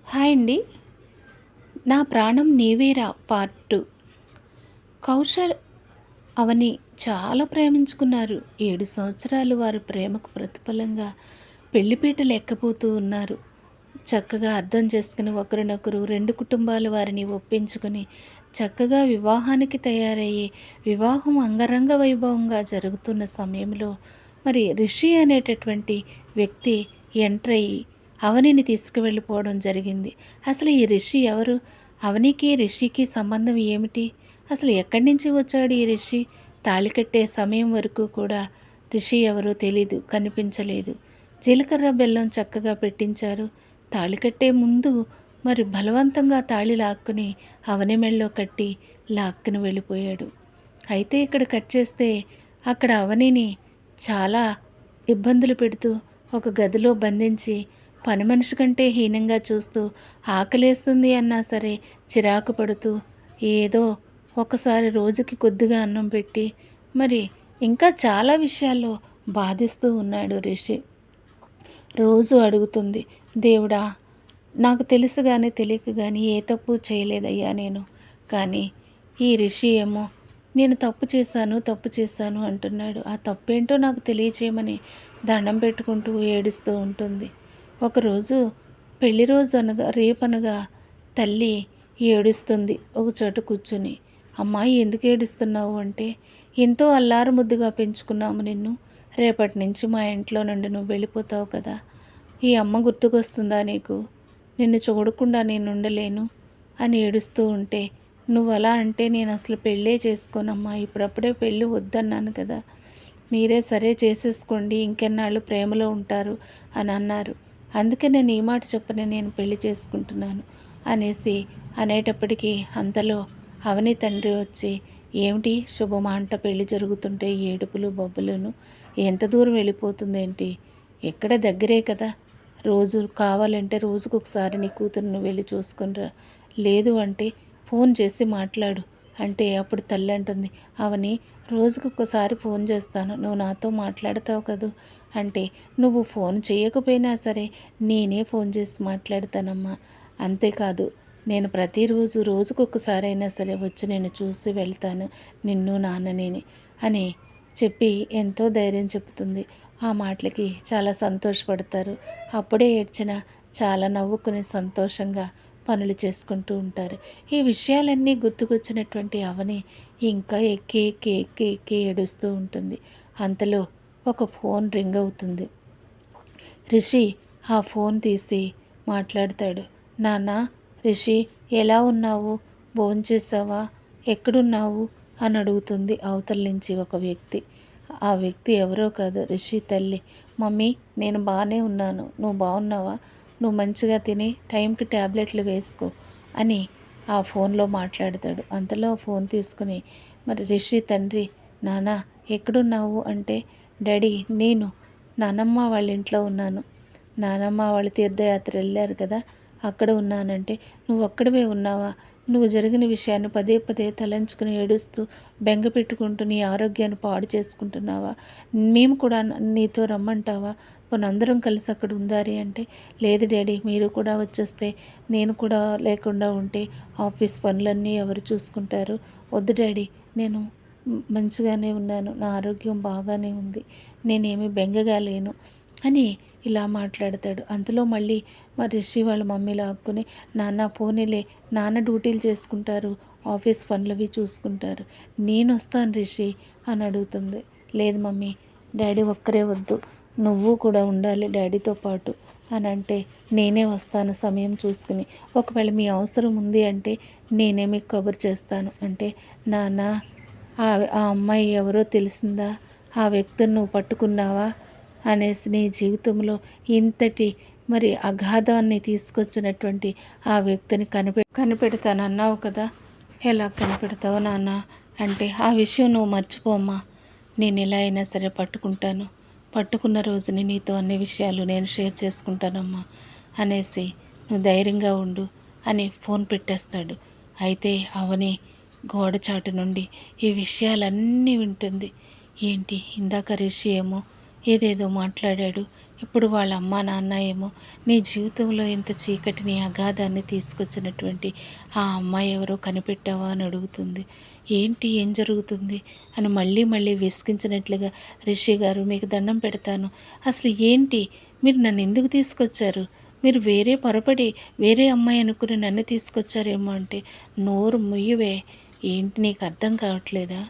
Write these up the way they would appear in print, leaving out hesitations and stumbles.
Hi అండి. నా ప్రాణం నీవేరా పార్ట్ 2. కౌశల్, అవని చాలా ప్రేమించుకున్నారు. 7 సంవత్సరాలు వారి ప్రేమకు ప్రతిఫలంగా పెళ్లిపీటలు ఎక్కబోతూ ఉన్నారు. చక్కగా అర్థం చేసుకుని ఒకరినొకరు 2 కుటుంబాల వారిని ఒప్పించుకొని చక్కగా వివాహానికి తయారయ్యి వివాహం అంగరంగ వైభవంగా జరుగుతున్న సమయంలో మరి రిషి అనేటటువంటి వ్యక్తి ఎంటర్ అయ్యి అవనిని తీసుకువెళ్ళిపోవడం జరిగింది. అసలు ఈ రిషి ఎవరు? అవనికి రిషికి సంబంధం ఏమిటి? అసలు ఎక్కడి నుంచి వచ్చాడు ఈ రిషి? తాళి కట్టే సమయం వరకు కూడా రిషి ఎవరో తెలీదు, కనిపించలేదు. జీలకర్ర బెల్లం చక్కగా పెట్టించారు. తాళి కట్టే ముందు మరి బలవంతంగా తాళి లాక్కుని అవని మెళ్ళో కట్టి లాక్కుని వెళ్ళిపోయాడు. అయితే ఇక్కడ కట్ చేస్తే అక్కడ అవనిని చాలా ఇబ్బందులు పెడుతూ ఒక గదిలో బంధించి పని మనిషి కంటే హీనంగా చూస్తూ ఆకలేస్తుంది అన్నా సరే చిరాకు పడుతూ ఏదో ఒకసారి రోజుకి కొద్దిగా అన్నం పెట్టి మరి ఇంకా చాలా విషయాల్లో బాధిస్తూ ఉన్నాడు రిషి. రోజు అడుగుతుంది, దేవుడా, నాకు తెలుసు కానీ తెలియక కానీ ఏ తప్పు చేయలేదయ్యా నేను. కానీ ఈ రిషి ఏమో నేను తప్పు చేశాను అంటున్నాడు. ఆ తప్పేంటో నాకు తెలియచేయమని దండం పెట్టుకుంటూ ఏడుస్తూ ఉంటుంది. ఒకరోజు పెళ్లి రోజు అనగా రేపనగా తల్లి ఏడుస్తుంది ఒక చోట కూర్చుని. అమ్మాయి ఎందుకు ఏడుస్తున్నావు అంటే, ఎంతో అల్లారు ముద్దుగా పెంచుకున్నాము నిన్ను, రేపటి నుంచి మా ఇంట్లో నుండి నువ్వు వెళ్ళిపోతావు కదా, ఈ అమ్మ గుర్తుకొస్తుందా నీకు? నిన్ను చూడకుండా నేను ఉండలేను అని ఏడుస్తూ ఉంటే, నువ్వు అలా అంటే నేను అసలు పెళ్ళే చేసుకోనమ్మా, ఇప్పుడప్పుడే పెళ్ళి వద్దన్నాను కదా, మీరే సరే చేసేసుకోండి, ఇంకెన్నాళ్ళు ప్రేమలో ఉంటారు అని అన్నారు, అందుకే నేను ఈ మాట చెప్పని నేను పెళ్లి చేసుకుంటున్నాను అనేసి అనేటప్పటికీ అంతలో అవని తండ్రి వచ్చి, ఏమిటి శుభమంట పెళ్లి జరుగుతుంటే ఏడుపులు బొబ్బులను, ఎంత దూరం వెళ్ళిపోతుందేంటి, ఎక్కడ దగ్గరే కదా, రోజు కావాలంటే రోజుకు ఒకసారి నీ కూతురును వెళ్ళి చూసుకునిరా, లేదు అంటే ఫోన్ చేసి మాట్లాడు అంటే అప్పుడు తల్లి అంటుంది, అవని రోజుకొకసారి ఫోన్ చేస్తాను, నువ్వు నాతో మాట్లాడతావు కదూ అంటే, నువ్వు ఫోన్ చేయకపోయినా సరే నేనే ఫోన్ చేసి మాట్లాడతానమ్మా, అంతేకాదు నేను ప్రతిరోజు రోజుకొకసారైనా సరే వచ్చి నేను చూసి వెళ్తాను నిన్ను నాన్నని అని చెప్పి ఎంతో ధైర్యం చెప్తుంది. ఆ మాటలకి చాలా సంతోషపడతారు. అప్పుడే ఏడ్చిన చాలా నవ్వుకుని సంతోషంగా పనులు చేసుకుంటూ ఉంటారు. ఈ విషయాలన్నీ గుర్తుకొచ్చినటువంటి అవని ఇంకా ఎక్కి ఎక్కి ఎక్కి ఎక్కి ఏడుస్తూ ఉంటుంది. అంతలో ఒక ఫోన్ రింగ్ అవుతుంది. రిషి ఆ ఫోన్ తీసి మాట్లాడతాడు. నాన్న, రిషి ఎలా ఉన్నావు, భోంచేసావా, ఎక్కడున్నావు అని అడుగుతుంది అవతల నుంచి ఒక వ్యక్తి. ఆ వ్యక్తి ఎవరో కాదు, రిషి తల్లి. మమ్మీ, నేను బాగానే ఉన్నాను, నువ్వు బాగున్నావా, నువ్వు మంచిగా తిని టైంకి ట్యాబ్లెట్లు వేసుకో అని ఆ ఫోన్లో మాట్లాడతాడు. అంతలో ఫోన్ తీసుకుని మరి రిషి తండ్రి, నాన్న ఎక్కడున్నావు అంటే, డాడీ నేను నానమ్మ వాళ్ళ ఇంట్లో ఉన్నాను, నానమ్మ వాళ్ళు తీర్థయాత్ర వెళ్ళారు కదా అక్కడ ఉన్నానంటే, నువ్వు అక్కడవే ఉన్నావా, నువ్వు జరిగిన విషయాన్ని పదే పదే తలంచుకుని ఏడుస్తూ బెంగ పెట్టుకుంటూ నీ ఆరోగ్యాన్ని పాడు చేసుకుంటున్నావా, మేము కూడా నీతో రమ్మంటావా, మనందరం కలిసి అక్కడ ఉందారి అంటే, లేదు డాడీ, మీరు కూడా వచ్చేస్తే నేను కూడా లేకుండా ఉంటే ఆఫీస్ పనులన్నీ ఎవరు చూసుకుంటారు, వద్దు డాడీ, నేను మంచిగానే ఉన్నాను, నా ఆరోగ్యం బాగానే ఉంది, నేనేమి బెంగగా లేను అని ఇలా మాట్లాడతాడు. అంతలో మళ్ళీ మా రిషి వాళ్ళ మమ్మీ లాక్కుని, నాన్న పోనీలే, నాన్న డ్యూటీలు చేసుకుంటారు, ఆఫీస్ పనులవి చూసుకుంటారు, నేను వస్తాను రిషి అని అడుగుతుంది. లేదు మమ్మీ, డాడీ ఒక్కరే వద్దు, నువ్వు కూడా ఉండాలి డాడీతో పాటు అని అంటే, నేనే వస్తాను సమయం చూసుకుని, ఒకవేళ మీ అవసరం ఉంది అంటే నేనే మీకు కబుర్ చేస్తాను అంటే, నాన్న ఆ ఆ అమ్మాయి ఎవరో తెలిసిందా, ఆ వ్యక్తిని నువ్వు పట్టుకున్నావా అనేసి నీ జీవితంలో ఇంతటి మరి అగాధాన్ని తీసుకొచ్చినటువంటి ఆ వ్యక్తిని కనిపెడతానన్నావు కదా, ఎలా కనిపెడతావు నాన్న అంటే, ఆ విషయం నువ్వు మర్చిపోమ్మా, నేను ఎలా అయినా సరే పట్టుకుంటాను, పట్టుకున్న రోజుని నీతో అన్ని విషయాలు నేను షేర్ చేసుకుంటానమ్మా అనేసి నువ్వు ధైర్యంగా ఉండు అని ఫోన్ పెట్టేస్తాడు. అయితే అవని గోడ చాటు నుండి ఈ విషయాలన్నీ వింటుంది. ఏంటి ఇందాక రిషి ఏమో ఏదేదో మాట్లాడాడు. ఇప్పుడు వాళ్ళ అమ్మా నాన్న ఏమో నీ జీవితంలో ఇంత చీకటిని అగాధాన్ని తీసుకొచ్చినటువంటి ఆ అమ్మాయి ఎవరో కనిపెట్టావా అని అడుగుతుంది. ఏంటి ఏం జరుగుతుంది అని మళ్ళీ మళ్ళీ విసిగించినట్లుగా, రిషి గారు మీకు దండం పెడతాను, అసలు ఏంటి, మీరు నన్ను ఎందుకు తీసుకొచ్చారు, మీరు వేరే పొరపడి వేరే అమ్మాయి అనుకుని నన్ను తీసుకొచ్చారేమో అంటే, నోరు ముయ్యవే, ఏంటి నీకు అర్థం కావట్లేదా,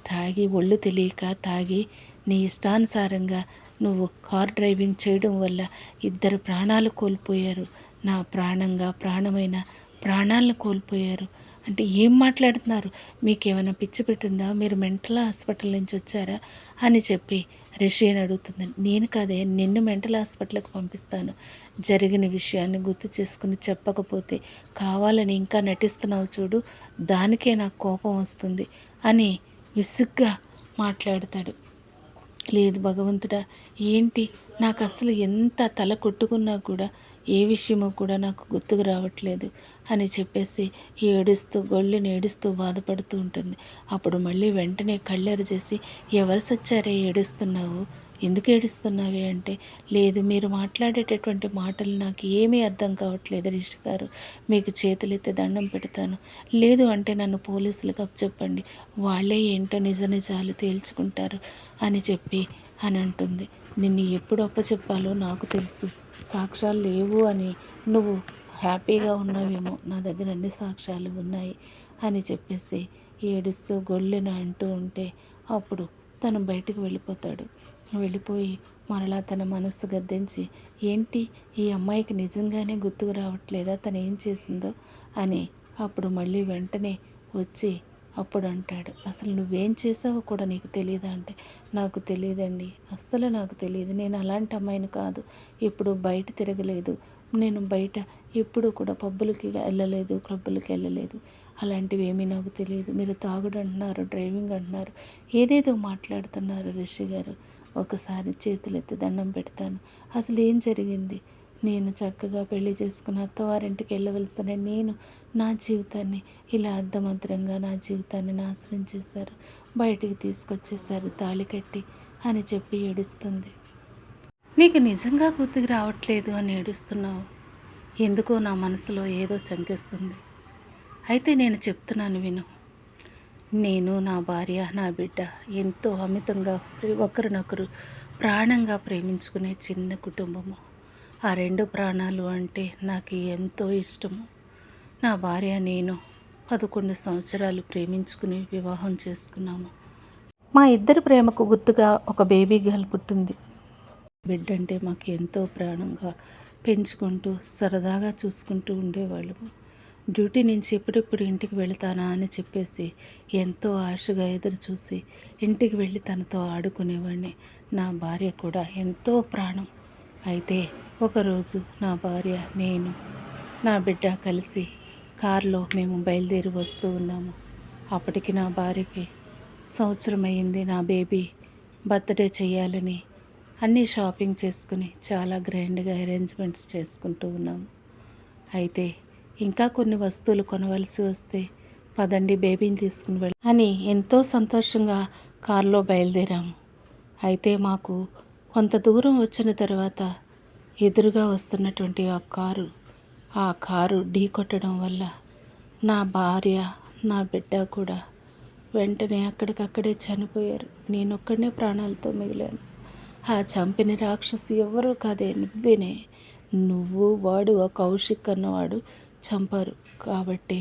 తాగి ఒళ్ళు తెలియక తాగి నీ ఇష్టానుసారంగా నువ్వు కార్ డ్రైవింగ్ చేయడం వల్ల ఇద్దరు ప్రాణాలు కోల్పోయారు, నా ప్రాణంగా ప్రాణమైన ప్రాణాలను కోల్పోయారు అంటే ఏం మాట్లాడుతున్నారు, మీకేమైనా పిచ్చి పెట్టిందా, మీరు మెంటల్ హాస్పిటల్ నుంచి వచ్చారా అని చెప్పి రిషి అని అడుగుతుంది. నేను కాదే, నిన్ను మెంటల్ హాస్పిటల్కి పంపిస్తాను, జరిగిన విషయాన్ని గుర్తు చేసుకుని చెప్పకపోతే కావాలని ఇంకా నటిస్తున్నావు చూడు, దానికే నాకు కోపం వస్తుంది అని విసుగ్గా మాట్లాడతాడు. లేదు భగవంతుడా, ఏంటి, నాకు అసలు ఎంత తల కొట్టుకున్నా కూడా ఏ విషయమో కూడా నాకు గుర్తుకు రావట్లేదు అని చెప్పేసి ఏడుస్తూ గొళ్ళని ఏడుస్తూ బాధపడుతూ ఉంటుంది. అప్పుడు మళ్ళీ వెంటనే కళ్ళెరు చేసి, ఎవరు సచ్చారే ఏడుస్తున్నావు, ఎందుకు ఏడుస్తున్నావే అంటే, లేదు మీరు మాట్లాడేటటువంటి మాటలు నాకు ఏమీ అర్థం కావట్లేదు రిషి గారు, మీకు చేతులెత్తి దండం పెడతాను, లేదు అంటే నన్ను పోలీసులకు అప్పచెప్పండి, వాళ్ళే ఏంటో నిజ నిజాలు తేల్చుకుంటారు అని చెప్పి అని అంటుంది. నిన్ను ఎప్పుడు అప్పచెప్పాలో నాకు తెలుసు, సాక్ష్యాలు లేవు అని నువ్వు హ్యాపీగా ఉన్నావేమో, నా దగ్గర అన్ని సాక్ష్యాలు ఉన్నాయి అని చెప్పేసి ఏడుస్తూ గొల్లెన అంటూ ఉంటే అప్పుడు తను బయటికి వెళ్ళిపోతాడు. వెళ్ళిపోయి మరలా తన మనస్సు గద్దించి, ఏంటి ఈ అమ్మాయికి నిజంగానే గుర్తుకు రావట్లేదా తను ఏం చేసిందో అని అప్పుడు మళ్ళీ వెంటనే వచ్చి అప్పుడు అంటాడు, అసలు నువ్వేం చేసావో కూడా నీకు తెలియదా అంటే, నాకు తెలియదండి, అస్సలు నాకు తెలియదు, నేను అలాంటి అమ్మాయిని కాదు, ఇప్పుడు బయట తిరగలేదు, నేను బయట ఎప్పుడు కూడా పబ్బులకి వెళ్ళలేదు, క్లబ్బులకి వెళ్ళలేదు, అలాంటివి ఏమీ నాకు తెలియదు, మీరు తాగుడు అంటున్నారు, డ్రైవింగ్ అంటున్నారు, ఏదేదో మాట్లాడుతున్నారు రిషి గారు, ఒకసారి చేతులెత్తి దండం పెడతాను, అసలు ఏం జరిగింది, నేను చక్కగా పెళ్లి చేసుకుని అత్తవారింటికి వెళ్ళవలసిన నేను నా జీవితాన్ని ఇలా అర్ధమంతరంగా నా జీవితాన్ని నాశనం చేశారు, బయటికి తీసుకొచ్చేసారు తాళి కట్టి అని చెప్పి ఏడుస్తుంది. నీకు నిజంగా గుర్తుకు రావట్లేదు అని ఏడుస్తున్నావు, ఎందుకో నా మనసులో ఏదో చంకేస్తుంది, అయితే నేను చెప్తున్నాను విను, నేను నా భార్య నా బిడ్డ ఎంతో అమితంగా ఒకరినొకరు ప్రాణంగా ప్రేమించుకునే చిన్న కుటుంబము, ఆ రెండు ప్రాణాలు అంటే నాకు ఎంతో ఇష్టము, నా భార్య నేను 11 సంవత్సరాలు ప్రేమించుకుని వివాహం చేసుకున్నాము, మా ఇద్దరి ప్రేమకు గుర్తుగా ఒక బేబీ గర్ల్ పుట్టింది, బిడ్డ అంటే మాకు ఎంతో ప్రాణంగా పెంచుకుంటూ సరదాగా చూసుకుంటూ ఉండేవాళ్ళము, డ్యూటీ నుంచి ఎప్పుడెప్పుడు ఇంటికి వెళతానా అని చెప్పేసి ఎంతో ఆశగా ఎదురు చూసి ఇంటికి వెళ్ళి తనతో ఆడుకునేవాడిని, నా భార్య కూడా ఎంతో ప్రాణం, అయితే ఒకరోజు నా భార్య నేను నా బిడ్డ కలిసి కారులో మేము బయలుదేరి వస్తూ ఉన్నాము, అప్పటికి నా భార్యకి సంవత్సరం అయింది, నా బేబీ బర్త్డే చేయాలని అన్నీ షాపింగ్ చేసుకుని చాలా గ్రాండ్గా అరేంజ్మెంట్స్ చేసుకుంటూ ఉన్నాము, అయితే ఇంకా కొన్ని వస్తువులు కొనవలసి వస్తే పదండి బేబీని తీసుకుని వెళ్ళి అని ఎంతో సంతోషంగా కారులో బయలుదేరాము, అయితే మాకు కొంత దూరం వచ్చిన తర్వాత ఎదురుగా వస్తున్నటువంటి ఆ కారు ఢీ కొట్టడం వల్ల నా భార్య నా బిడ్డ కూడా వెంటనే అక్కడికక్కడే చనిపోయారు, నేనొక్కడనే ప్రాణాలతో మిగిలాను, ఆ చంపిన రాక్షసి ఎవ్వరూ కాదే, నువ్వేనే, నువ్వు వాడు ఆ కౌశిక్ అన్నవాడు చంపారు కాబట్టి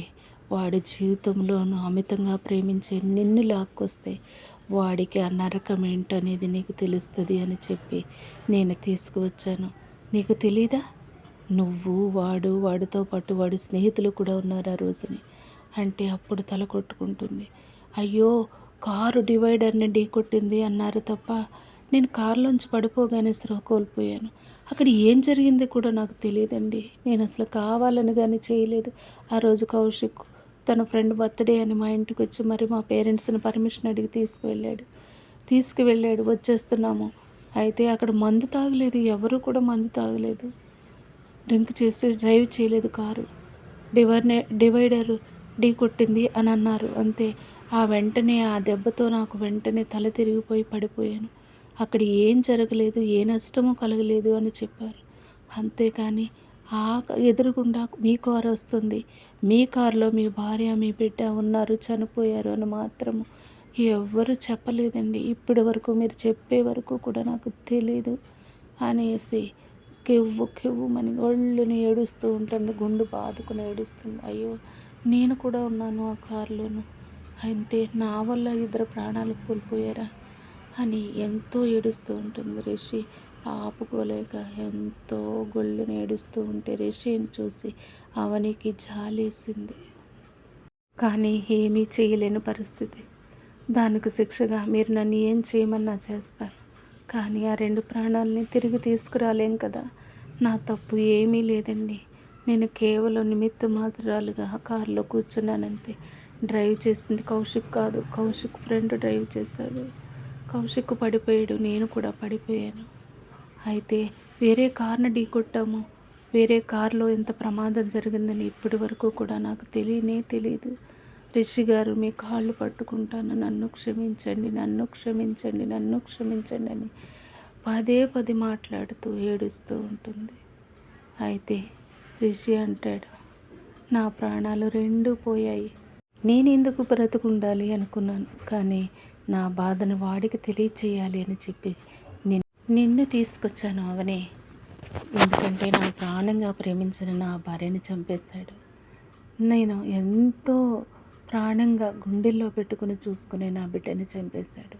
వాడి జీవితంలోనూ అమితంగా ప్రేమించే నిన్ను లాక్కొస్తే వాడికి ఆ నరకం ఏంటనేది నీకు తెలుస్తుంది అని చెప్పి నేను తీసుకువచ్చాను, నీకు తెలీదా, నువ్వు వాడితో పాటు వాడి స్నేహితులు కూడా ఉన్నారు ఆ రోజుని అంటే అప్పుడు తల కొట్టుకుంటుంది, అయ్యో కారు డివైడర్ని ఢీ కొట్టింది అన్నారు తప్ప నేను కారులోంచి పడిపోగానే స్పృహ కోల్పోయాను, అక్కడ ఏం జరిగింది కూడా నాకు తెలియదండి, నేను అసలు కావాలని కానీ చేయలేదు, ఆ రోజు కౌశిక్ తన ఫ్రెండ్ బర్త్డే అని మా ఇంటికి వచ్చి మరి మా పేరెంట్స్ని పర్మిషన్ అడిగి తీసుకువెళ్ళాడు వచ్చేస్తున్నాము, అయితే అక్కడ మందు తాగలేదు, ఎవరు కూడా మందు తాగలేదు, డ్రింక్ చేసి డ్రైవ్ చేయలేదు, కారు డివైడర్ ఢీ కొట్టింది అని అన్నారు అంతే, ఆ వెంటనే ఆ దెబ్బతో నాకు వెంటనే తల తిరిగిపోయి పడిపోయాను, అక్కడ ఏం జరగలేదు, ఏ నష్టము కలగలేదు అని చెప్పారు. అంతేకాని ఎదురుగుండా మీ కారు వస్తుంది, మీ కారులో మీ భార్య మీ బిడ్డ ఉన్నారు, చనిపోయారు అని మాత్రము ఎవ్వరు చెప్పలేదండి. ఇప్పటి వరకు మీరు చెప్పే వరకు కూడా నాకు తెలీదు అనేసి కెవ్వు కెవ్వుమని ఒళ్ళుని ఏడుస్తూ ఉంటుంది, గుండు బాదుకుని ఏడుస్తుంది. అయ్యో, నేను కూడా ఉన్నాను ఆ కారులోను, అయితే నా వల్ల ఇద్దరు ప్రాణాలు కోల్పోయారా అని ఎంతో ఏడుస్తూ ఉంటుంది రిషి. ఆపుకోలేక ఎంతో గొళ్ళుని ఏడుస్తూ ఉంటే రిషిని చూసి అవనికి జాలేసింది. కానీ ఏమీ చేయలేని పరిస్థితి. దానికి శిక్షగా మీరు నన్ను ఏం చేయమన్నా చేస్తాను, కానీ ఆ 2 ప్రాణాలని తిరిగి తీసుకురాలేం కదా. నా తప్పు ఏమీ లేదండి. నేను కేవలం నిమిత్త మాత్రాలుగా కారులో కూర్చున్నానంతే. డ్రైవ్ చేసింది కౌశిక్ కాదు, కౌశిక్ ఫ్రెండ్ డ్రైవ్ చేశాడు. కౌశిక్ పడిపోయాడు, నేను కూడా పడిపోయాను. అయితే వేరే కార్ని ఢీకొట్టాము. వేరే కారులో ఇంత ప్రమాదం జరిగిందని ఇప్పటి వరకు కూడా నాకు తెలియదు. రిషి గారు, మీ కాళ్ళు పట్టుకుంటాను, నన్ను క్షమించండి, నన్ను క్షమించండి, నన్ను క్షమించండి అని పదే మాట్లాడుతూ ఏడుస్తూ ఉంటుంది. అయితే రిషి అంటాడు, నా ప్రాణాలు 2 పోయాయి, నేనెందుకు బ్రతుకుండాలి అనుకున్నాను, కానీ నా బాధను వాడికి తెలియచేయాలి అని చెప్పి నిన్ను తీసుకొచ్చాను అవనే. ఎందుకంటే నా ప్రాణంగా ప్రేమించిన నా భార్యని చంపేశాడు. నేను ఎంతో ప్రాణంగా గుండెల్లో పెట్టుకుని చూసుకునే నా బిడ్డని చంపేశాడు.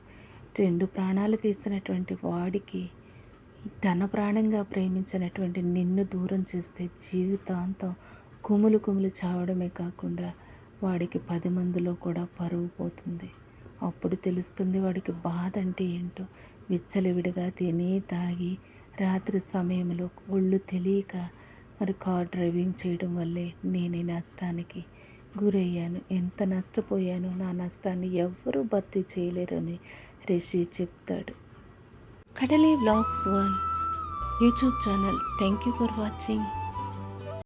2 ప్రాణాలు తీసినటువంటి వాడికి తన ప్రాణంగా ప్రేమించినటువంటి నిన్ను దూరం చేస్తే జీవితాంతం కుములు చావడమే కాకుండా వాడికి 10 మందిలో కూడా పరువు పోతుంది. అప్పుడు తెలుస్తుంది వాడికి బాధ అంటే ఏంటో. విచ్చలవిడిగా తిని తాగి రాత్రి సమయంలో ఒళ్ళు తెలియక మరి కార్ డ్రైవింగ్ చేయడం వల్లే నేను ఈ నష్టానికి గురయ్యాను. ఎంత నష్టపోయాను, నా నష్టాన్ని ఎవ్వరూ భర్తీ చేయలేరని రిషి చెప్తాడు. కడలి vlogs 1 YouTube channel. Thank you for watching.